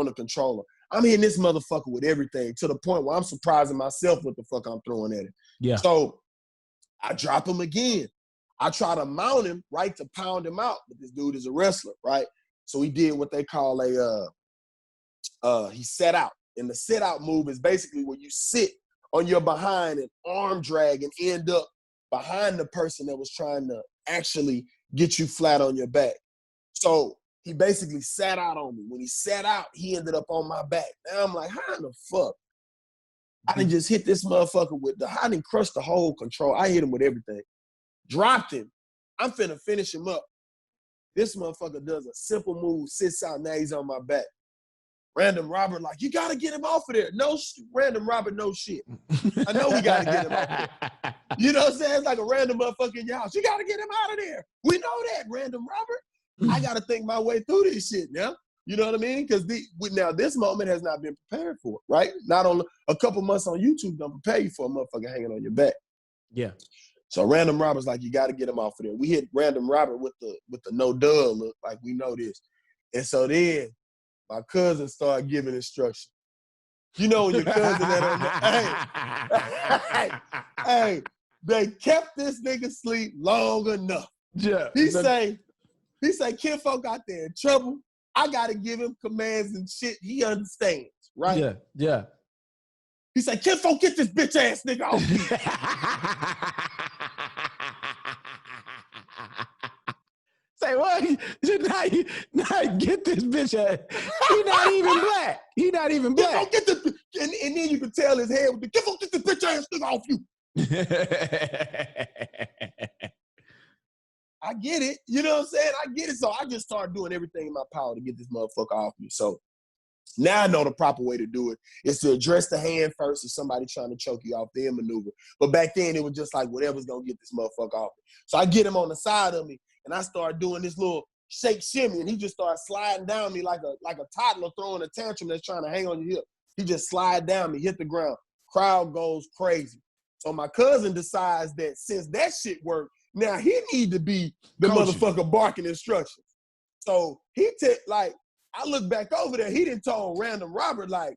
Speaker 2: the controller. I'm hitting this motherfucker with everything to the point where I'm surprising myself what the fuck I'm throwing at it. Yeah. So I drop him again. I try to mount him, right, to pound him out, but this dude is a wrestler, right? So he did what they call he set out. And the set out move is basically where you sit on your behind and arm drag and end up behind the person that was trying to actually get you flat on your back. So he basically sat out on me. When he sat out, he ended up on my back. Now I'm like, how in the fuck? I done just hit this motherfucker I done crushed the whole control. I hit him with everything. Dropped him. I'm finna finish him up. This motherfucker does a simple move, sits out, now he's on my back. Random Robert like, you gotta get him off of there. No, Random Robert, no shit. I know we gotta get him off of there. You know what I'm saying? It's like a random motherfucker in your house. You gotta get him out of there. We know that, Random Robert. I gotta think my way through this shit now. You know what I mean? Because now this moment has not been prepared for, right? Not on a couple months on YouTube don't prepare you for a motherfucker hanging on your back. Yeah. So Random Robert's like, you got to get him off of there. We hit Random Robert with the no duh look, like we know this. And so then my cousin started giving instructions. You know when your cousin hey, they kept this nigga asleep long enough. Yeah. He say, kinfolk out there in trouble. I got to give him commands and shit he understands, right? Yeah, yeah. He said, kinfolk, get this bitch ass nigga off me.
Speaker 1: Say what? Not get this bitch ass. He not even black. He not even black.
Speaker 2: Get this, and then you can tell his head with the kinfolk, get this bitch ass nigga off you. I get it. You know what I'm saying? I get it. So I just started doing everything in my power to get this motherfucker off me. So now I know the proper way to do it is to address the hand first if somebody trying to choke you off, then maneuver. But back then it was just like whatever's going to get this motherfucker off me. So I get him on the side of me and I start doing this little shake shimmy and he just starts sliding down me like a toddler throwing a tantrum that's trying to hang on your hip. He just slide down me, hit the ground. Crowd goes crazy. So my cousin decides that since that shit worked, now he need to be the motherfucker barking instructions. So I look back over there, he done told Random Robert, like,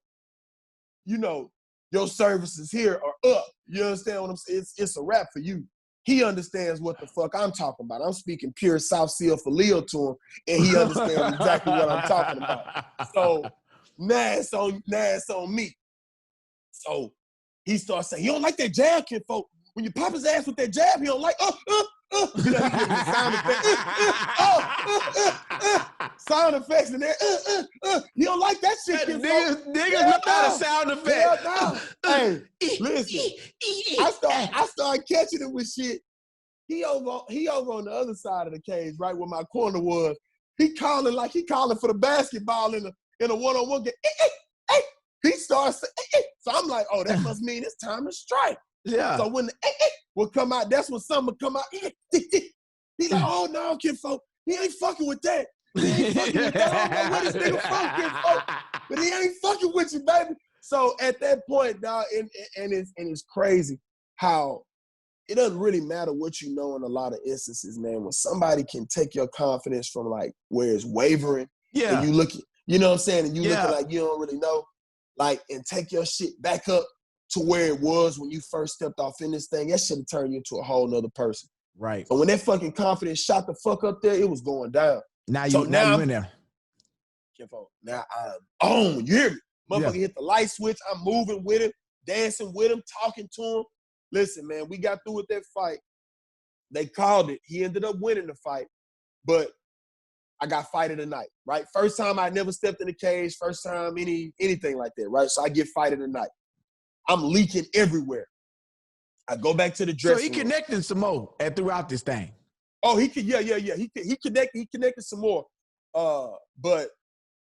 Speaker 2: you know, your services here are up. You understand what I'm saying? It's a wrap for you. He understands what the fuck I'm talking about. I'm speaking pure South Seal for Leo to him, and he understands exactly what I'm talking about. So now it's on me. So he starts saying, you don't like that jab, kinfolk. When you pop his ass with that jab, he don't like, you know, he gives the sound effects. Sound effects in there. You don't like that shit,
Speaker 1: niggas know how to sound effects.
Speaker 2: Hey, listen. I started catching him with shit. He over on the other side of the cage, right where my corner was. He calling for the basketball in a one-on-one game. He starts. So I'm like, oh, that must mean it's time to strike. Yeah. So when the will come out, that's when something will come out. He's like, oh no, kinfolk, he ain't fucking with that. He ain't fucking with that. I don't know where this nigga from, kinfolk, but he ain't fucking with you, baby. So at that point, dog, and it's crazy how it doesn't really matter what you know in a lot of instances, man. When somebody can take your confidence from like where it's wavering, and you look, you know what I'm saying, and you looking like you don't really know, like, and take your shit back up to where it was when you first stepped off in this thing, that should have turned you into a whole nother person.
Speaker 1: Right.
Speaker 2: So when that fucking confidence shot the fuck up there, it was going down.
Speaker 1: Now you in there.
Speaker 2: Now I'm on. You hear me? Motherfucker hit the light switch. I'm moving with him, dancing with him, talking to him. Listen, man, we got through with that fight. They called it. He ended up winning the fight, but I got fight of the night, right? First time I never stepped in the cage. First time anything like that, right? So I get fight of the night. I'm leaking everywhere. I go back to the dressing room.
Speaker 1: So he connecting some more throughout this thing.
Speaker 2: Oh, he could, yeah. He connected some more, but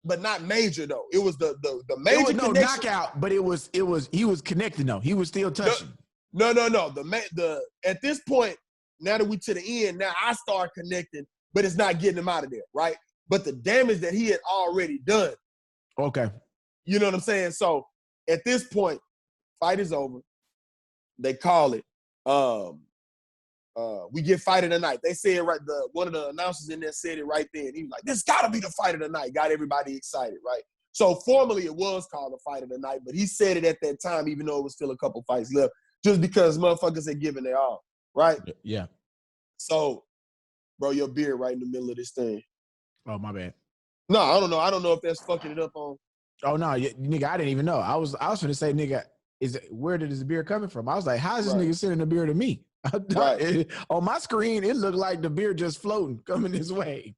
Speaker 2: not major though. It was the major.
Speaker 1: It was no knockout, but he was connecting though. He was still touching.
Speaker 2: No. The at this point, now that we to the end, now I start connecting, but it's not getting him out of there, right? But the damage that he had already done.
Speaker 1: Okay.
Speaker 2: You know what I'm saying? So at this point, fight is over. They call it. We get fight of the night. They said right. One of the announcers in there said it right then. He was like, "This gotta be the fight of the night." Got everybody excited, right? So formally, it was called the fight of the night, but he said it at that time, even though it was still a couple fights left, just because motherfuckers had given their all, right?
Speaker 1: Yeah. So,
Speaker 2: bro, your beard right in the middle of this thing.
Speaker 1: Oh, my bad.
Speaker 2: No, I don't know. I don't know if that's fucking it up on.
Speaker 1: Oh no, nigga, I didn't even know. I was gonna say, nigga, where did this beer coming from? I was like, how is this nigga sending the beer to me? Right. On my screen, it looked like the beer just floating, coming this way.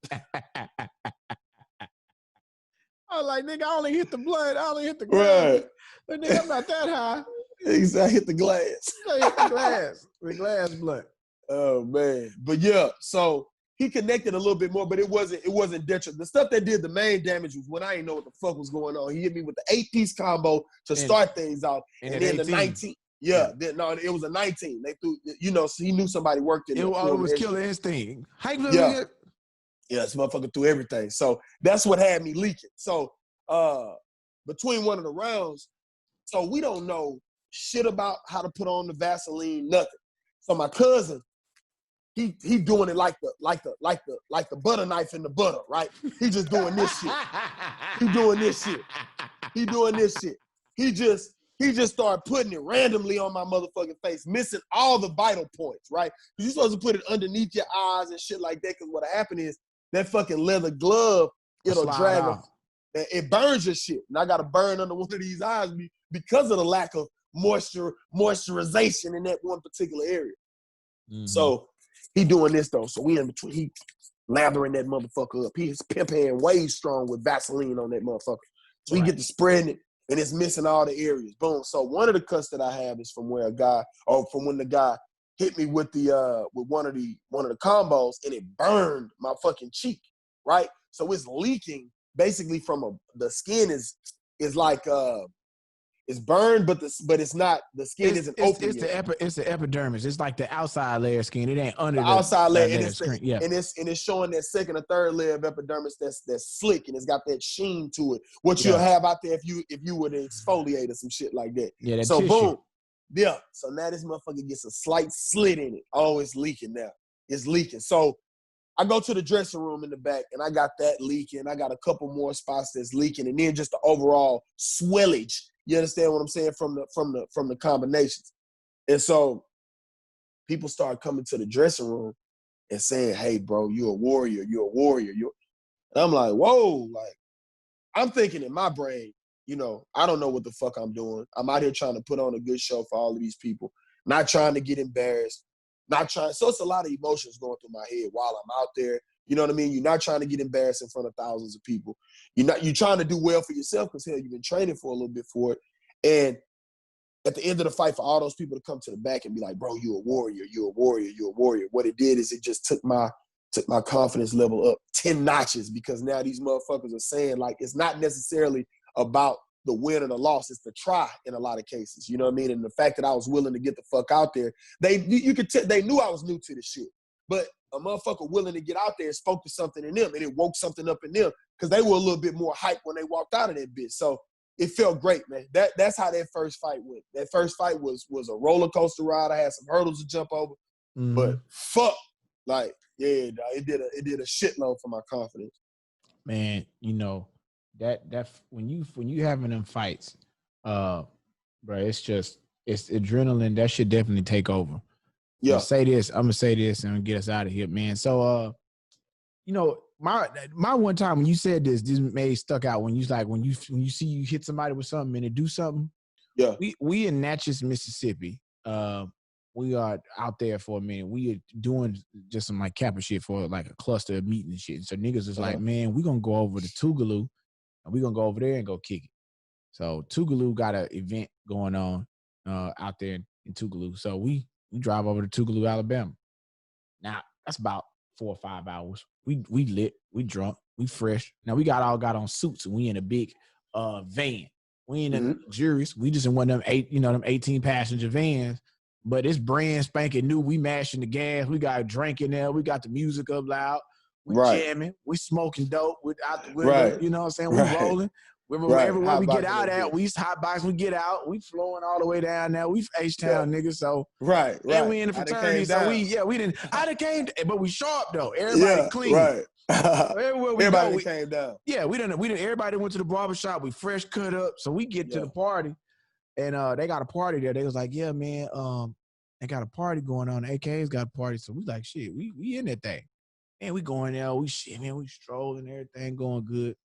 Speaker 1: I was like, nigga, I only hit the blood. I only hit the glass.
Speaker 2: Right.
Speaker 1: But nigga, I'm not that high.
Speaker 2: I hit the glass.
Speaker 1: I hit the glass. The glass blood.
Speaker 2: Oh man. But yeah, so he connected a little bit more, but it wasn't detrimental. The stuff that did the main damage was when I didn't know what the fuck was going on. He hit me with the 8-piece combo to start things off. And then 18. The 19. Yeah. No, it was a 19. They threw, so he knew somebody worked in it.
Speaker 1: It was Killer Instinct.
Speaker 2: Yeah. Yeah, this motherfucker threw everything. So that's what had me leaking. So between one of the rounds, so we don't know shit about how to put on the Vaseline, nothing. So my cousin, he doing it like the butter knife in the butter, right? He just doing this shit. He doing this shit. He just started putting it randomly on my motherfucking face, missing all the vital points, right? Because you're supposed to put it underneath your eyes and shit like that, because what'll happen is that fucking leather glove, it'll drag off. It burns your shit. And I got to burn under one of these eyes because of the lack of moisturization in that one particular area. Mm-hmm. So he doing this though. So we in between. He lathering that motherfucker up. He's pimp hand way strong with Vaseline on that motherfucker. So we get to spreading it, and it's missing all the areas. Boom. So one of the cuts that I have is from when the guy hit me with the with one of the combos, and it burned my fucking cheek. Right. So it's leaking basically from the skin is like it's burned, but it's not. The skin isn't open.
Speaker 1: It's the epidermis. It's like the outside layer of skin. It ain't under
Speaker 2: the outside layer.
Speaker 1: And
Speaker 2: it's showing that second or third layer of epidermis that's slick, and it's got that sheen to it. What you'll have out there if you were to exfoliate or some shit like that.
Speaker 1: Yeah. That
Speaker 2: so
Speaker 1: tissue.
Speaker 2: Boom. Yeah. So now this motherfucker gets a slight slit in it. Oh, it's leaking now. It's leaking. So I go to the dressing room in the back, and I got that leaking. I got a couple more spots that's leaking, and then just the overall swellage. You understand what I'm saying from the combinations. And so people start coming to the dressing room and saying, "Hey, bro, you're a warrior. You're a warrior." And I'm like, "Whoa!" Like, I'm thinking in my brain, I don't know what the fuck I'm doing. I'm out here trying to put on a good show for all of these people, not trying to get embarrassed. So it's a lot of emotions going through my head while I'm out there. You know what I mean? You're not trying to get embarrassed in front of thousands of people. You're trying to do well for yourself because, hell, you've been training for a little bit for it. And at the end of the fight, for all those people to come to the back and be like, "Bro, you're a warrior. You're a warrior. You're a warrior." What it did is it just took my confidence level up 10 notches, because now these motherfuckers are saying, like, it's not necessarily about the win or the loss. It's the try in a lot of cases. You know what I mean? And the fact that I was willing to get the fuck out there, they knew I was new to this shit. But a motherfucker willing to get out there spoke to something in them, and it woke something up in them, because they were a little bit more hyped when they walked out of that bitch. So it felt great, man. That's how that first fight went. That first fight was a roller coaster ride. I had some hurdles to jump over, but fuck, like, yeah, it did a shitload for my confidence.
Speaker 1: Man, you know, that when you having them fights, bro, it's adrenaline. That should definitely take over.
Speaker 2: Yeah.
Speaker 1: I'm gonna say this and get us out of here, man. So you know, my one time when you said this made stuck out when you see you hit somebody with something and they do something.
Speaker 2: Yeah.
Speaker 1: We in Natchez, Mississippi. We are out there for a minute. We are doing just some like Kappa shit for like a cluster of meeting and shit. And so niggas is like, man, we gonna go over to Tougaloo and we gonna go over there and go kick it. So Tougaloo got an event going on out there in Tougaloo. So we drive over to Tougaloo, Alabama. Now that's about 4 or 5 hours. We lit, we drunk, we fresh. Now we all got on suits and we in a big van. We ain't in juries. We just in one of them 18 passenger vans. But it's brand spanking new. We mashing the gas. We got a drink in there. We got the music up loud. We jamming. We smoking dope out the window.
Speaker 2: Right.
Speaker 1: You know what I'm saying? We rolling. Everywhere we get out at, we hot box. We get out. We flowing all the way down there. We H-Town niggas. So
Speaker 2: right.
Speaker 1: And we in the fraternity. So we didn't. I done came, but we sharp though. Everybody clean.
Speaker 2: Right.
Speaker 1: Everywhere we
Speaker 2: everybody
Speaker 1: go,
Speaker 2: came down.
Speaker 1: Yeah, we done. Everybody went to the barbershop. We fresh cut up. So we get to the party, and they got a party there. They was like, yeah, man. They got a party going on. The AKA's got a party. So we like, shit, we in that thing. Man, we going there. We strolling, everything going good.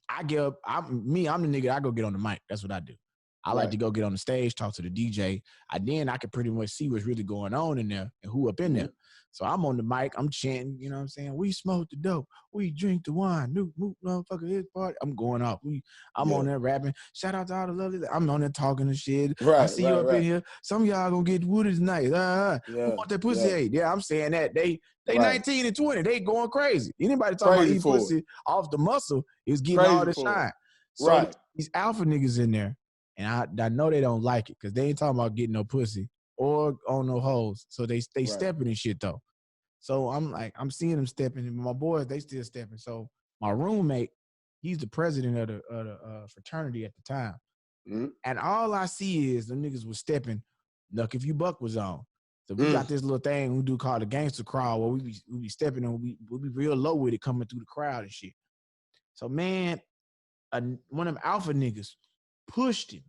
Speaker 1: I'm the nigga, I go get on the mic. That's what I do. I like to go get on the stage, talk to the DJ. I can pretty much see what's really going on in there and who up in there. So I'm on the mic, I'm chanting, you know what I'm saying? We smoke the dope, we drink the wine, new motherfucker, his party. I'm going off. I'm on there rapping. Shout out to all the lovely. I'm on there talking and shit. I see you up in here. Some of y'all gonna get wooded tonight. Who want that pussy ate? Yeah, I'm saying that. They 19 and 20, they going crazy. Anybody talking about eating pussy off the muscle is getting crazy all the shine. So these alpha niggas in there, and I know they don't like it because they ain't talking about getting no pussy or on no hoes. So they stepping and shit though. So I'm seeing them stepping, and my boys, they still stepping. So my roommate, he's the president of the fraternity at the time. And all I see is the niggas was stepping. Look, if you buck was on. So we got this little thing we do called the gangster crawl where we be stepping and we be real low with it coming through the crowd and shit. So man, one of them alpha niggas pushed him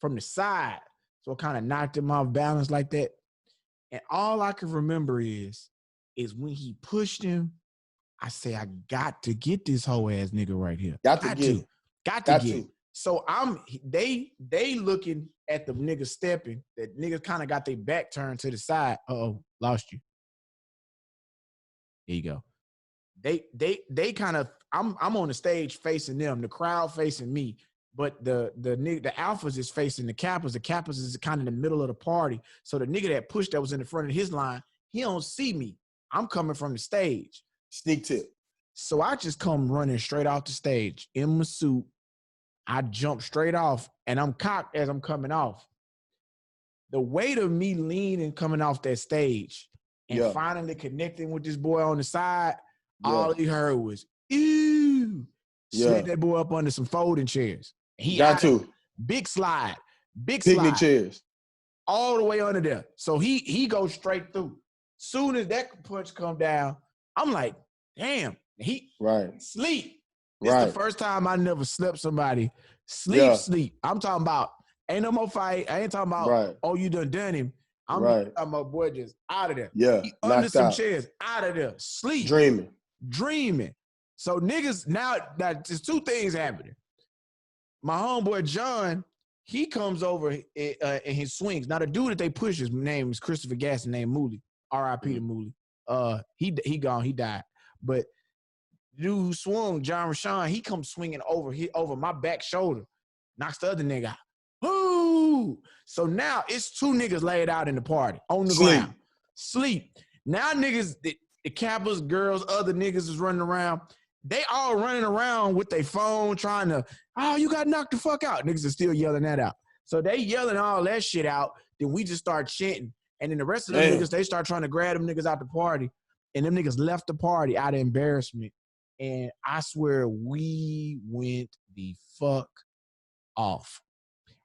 Speaker 1: from the side. So it kind of knocked him off balance like that. And all I can remember is when he pushed him, I say, I got to get this whole ass nigga right here. Got to get. So they looking at the nigga stepping, that niggas kind of got their back turned to the side. Uh-oh, lost you. There you go. They kind of, I'm on the stage facing them, the crowd facing me, but the alphas is facing the kappas. The kappas is kind of in the middle of the party. So the nigga that pushed that was in the front of his line, he don't see me. I'm coming from the stage.
Speaker 2: Sneak tip.
Speaker 1: So I just come running straight off the stage in my suit. I jump straight off, and I'm cocked as I'm coming off. The weight of me leaning coming off that stage and finally connecting with this boy on the side, all he heard was, ew. Slid that boy up under some folding chairs. He got to. Big slide.
Speaker 2: Picnic chairs.
Speaker 1: All the way under there. So he goes straight through. Soon as that punch come down, I'm like, damn, he sleep. This is the first time I never slept somebody. Sleep. I'm talking about, ain't no more fight. I ain't talking about, oh, you done him. I'm talking about, boy, just out of there.
Speaker 2: Yeah.
Speaker 1: He under some chairs, out of there. Sleep. Dreaming. So niggas, now there's two things happening. My homeboy John, he comes over in his swings. Now the dude that they push, his name is Christopher Gaston, named Mooley. R.I.P. to Mooley. He gone, he died. But dude who swung, John Rashawn, he comes swinging over my back shoulder, knocks the other nigga out. Ooh! So now it's two niggas laid out in the party on the ground. Sleep. Now niggas, the kappas, girls, other niggas is running around. They all running around with their phone trying to, oh, you got knocked the fuck out. Niggas are still yelling that out. So they yelling all that shit out. Then we just start chanting. And then the rest of them niggas, they start trying to grab them niggas out the party. And them niggas left the party out of embarrassment. And I swear we went the fuck off.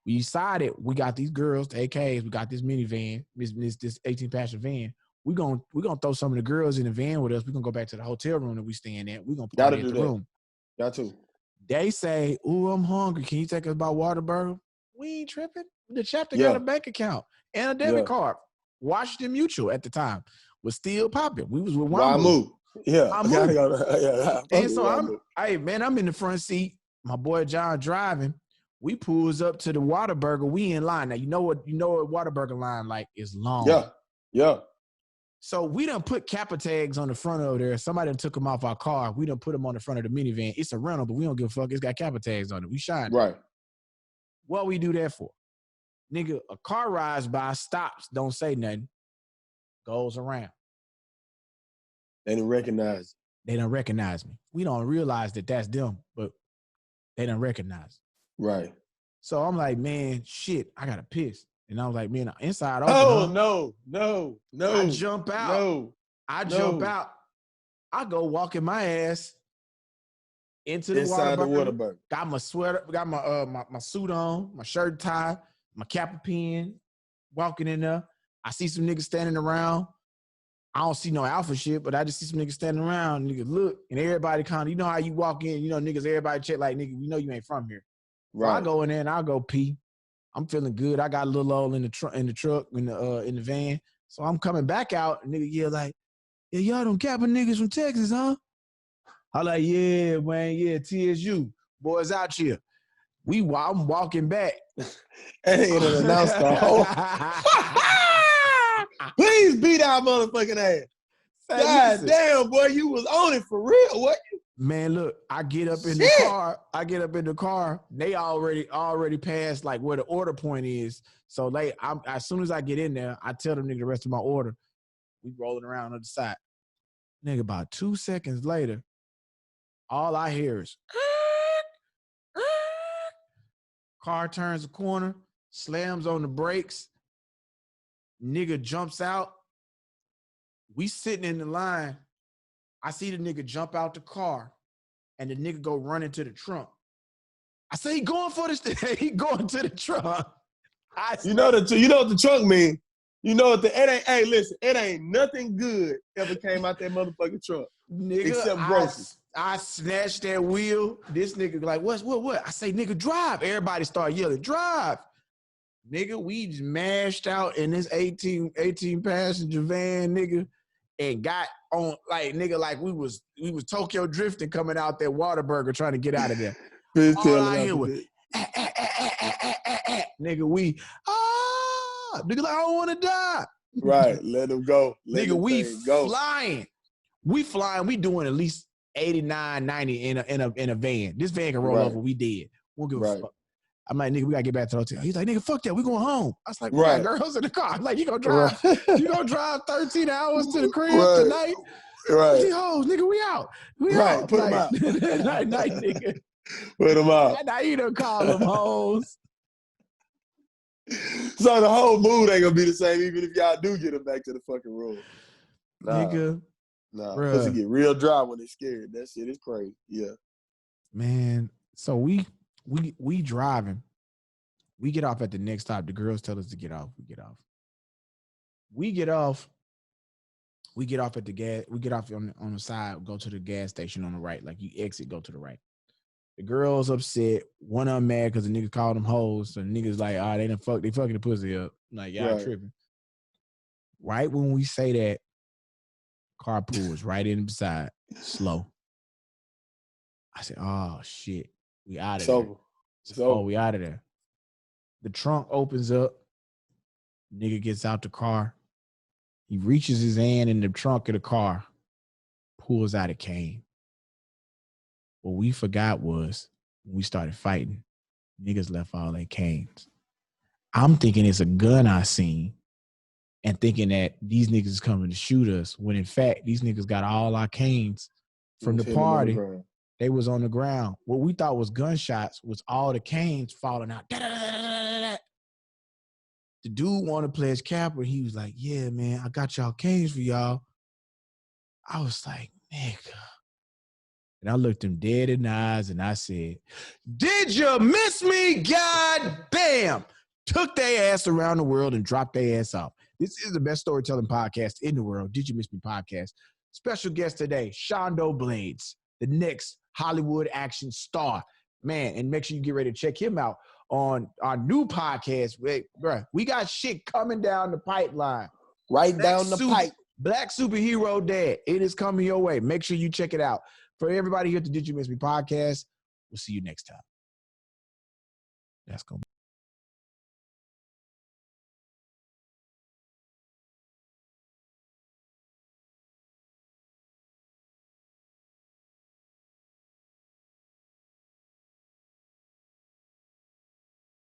Speaker 1: We decided we got these girls, the AKs, we got this minivan, this 18-passenger van. We're gonna throw some of the girls in the van with us. We're gonna go back to the hotel room that we staying at. We're gonna party at the room.
Speaker 2: Got to.
Speaker 1: They say, "Ooh, I'm hungry. Can you take us by Whataburger?" We ain't tripping. The chapter got a bank account and a debit card. Washington Mutual at the time was still popping. We was with
Speaker 2: WAMU. Yeah.
Speaker 1: And so I'm in the front seat. My boy John driving. We pulls up to the Whataburger. We in line. Now you know what Whataburger line like is long.
Speaker 2: Yeah.
Speaker 1: So we done put Kappa tags on the front of there. Somebody done took them off our car. We done put them on the front of the minivan. It's a rental, but we don't give a fuck. It's got Kappa tags on it. We shine.
Speaker 2: Right.
Speaker 1: What we do that for? Nigga, a car rides by, stops, don't say nothing, goes around.
Speaker 2: They didn't recognize.
Speaker 1: They don't recognize me. We don't realize that that's them, but they don't recognize.
Speaker 2: Right.
Speaker 1: So I'm like, man, shit, I gotta piss. And I was like, man, inside
Speaker 2: open. Oh, no.
Speaker 1: I jump out. Jump out. I go walking my ass into the Whataburger. Got my sweater, got my suit on, my shirt tie, my Kappa pen, walking in there. I see some niggas standing around. I don't see no alpha shit, but I just see some niggas standing around. Niggas look, and everybody kind of, you know how you walk in, niggas, everybody check like, nigga, we know you ain't from here. Right. So I go in there and I'll go pee. I'm feeling good. I got a little old in the truck, in the van. So I'm coming back out, and nigga yell like, yeah, y'all them Kappa niggas from Texas, huh? I'm like, yeah, man, yeah, TSU. Boys out here. I'm walking back.
Speaker 2: And he done announced the whole. Please beat our motherfucking ass. God damn, boy, you was on it for real. What?
Speaker 1: Man, look, I get up in the car. They already passed like where the order point is. So as soon as I get in there, I tell them nigga the rest of my order. We rolling around on the side. Nigga, about 2 seconds later, all I hear is car turns a corner, slams on the brakes. Nigga jumps out. We sitting in the line. I see the nigga jump out the car and the nigga go run into the trunk. I say, he going for this thing. He going to the trunk.
Speaker 2: You know what the trunk mean? You know what it ain't nothing good ever came out that motherfucking trunk.
Speaker 1: Nigga,
Speaker 2: except groceries.
Speaker 1: I snatched that wheel. This nigga like, what? I say, nigga, drive. Everybody start yelling, drive. Nigga, we just mashed out in this 18 passenger van, nigga, and got on like we was Tokyo drifting coming out that Whataburger trying to get out of there. All I hear was nigga, nigga, like, I don't want to die.
Speaker 2: Right, let him go.
Speaker 1: Nigga, we flying. We flying. We doing at least 89, 90 in a van. This van can roll over. We dead. Won't give a fuck. I'm like, nigga, we gotta get back to the hotel. He's like, nigga, fuck that. We going home. I was like, we got girls in the car. I'm like, you gonna drive? You gonna drive 13 hours to the crib tonight?
Speaker 2: Right.
Speaker 1: These hoes, nigga, we out. We out.
Speaker 2: Put them out.
Speaker 1: Night, nigga.
Speaker 2: Put them out.
Speaker 1: Now you done call them hoes.
Speaker 2: So the whole mood ain't gonna be the same, even if y'all do get them back to the fucking room.
Speaker 1: Nigga.
Speaker 2: Nah, pussy get real dry when they scared. That shit is crazy. Yeah.
Speaker 1: Man, so we driving. We get off at the next stop. The girls tell us to get off. We get off. We get off at the gas. We get off on the side, go to the gas station on the right. Like you exit, go to the right. The girls upset. One of them mad because the niggas called them hoes. So the niggas like, they fucking the pussy up. I'm like, y'all tripping. Right when we say that, car pulls right in beside, slow. I said, oh shit, we out of there. Oh, we out of there. The trunk opens up. Nigga gets out the car. He reaches his hand in the trunk of the car, pulls out a cane. What we forgot was when we started fighting, niggas left all their canes. I'm thinking it's a gun I seen and thinking that these niggas is coming to shoot us when in fact these niggas got all our canes from the party. They was on the ground. What we thought was gunshots was all the canes falling out. The dude wanted to play his capper. He was like, yeah, man, I got y'all canes for y'all. I was like, nigga. And I looked him dead in the eyes and I said, did you miss me? God damn. Took their ass around the world and dropped their ass off. This is the best storytelling podcast in the world. Did You Miss Me podcast. Special guest today, Shondo Blades, the next Hollywood action star. Man, and make sure you get ready to check him out on our new podcast. Bruh, we got shit coming down the pipeline.
Speaker 2: Right down the pipe.
Speaker 1: Black Superhero Dad. It is coming your way. Make sure you check it out. For everybody here at the Did You Miss Me podcast, we'll see you next time. That's going to be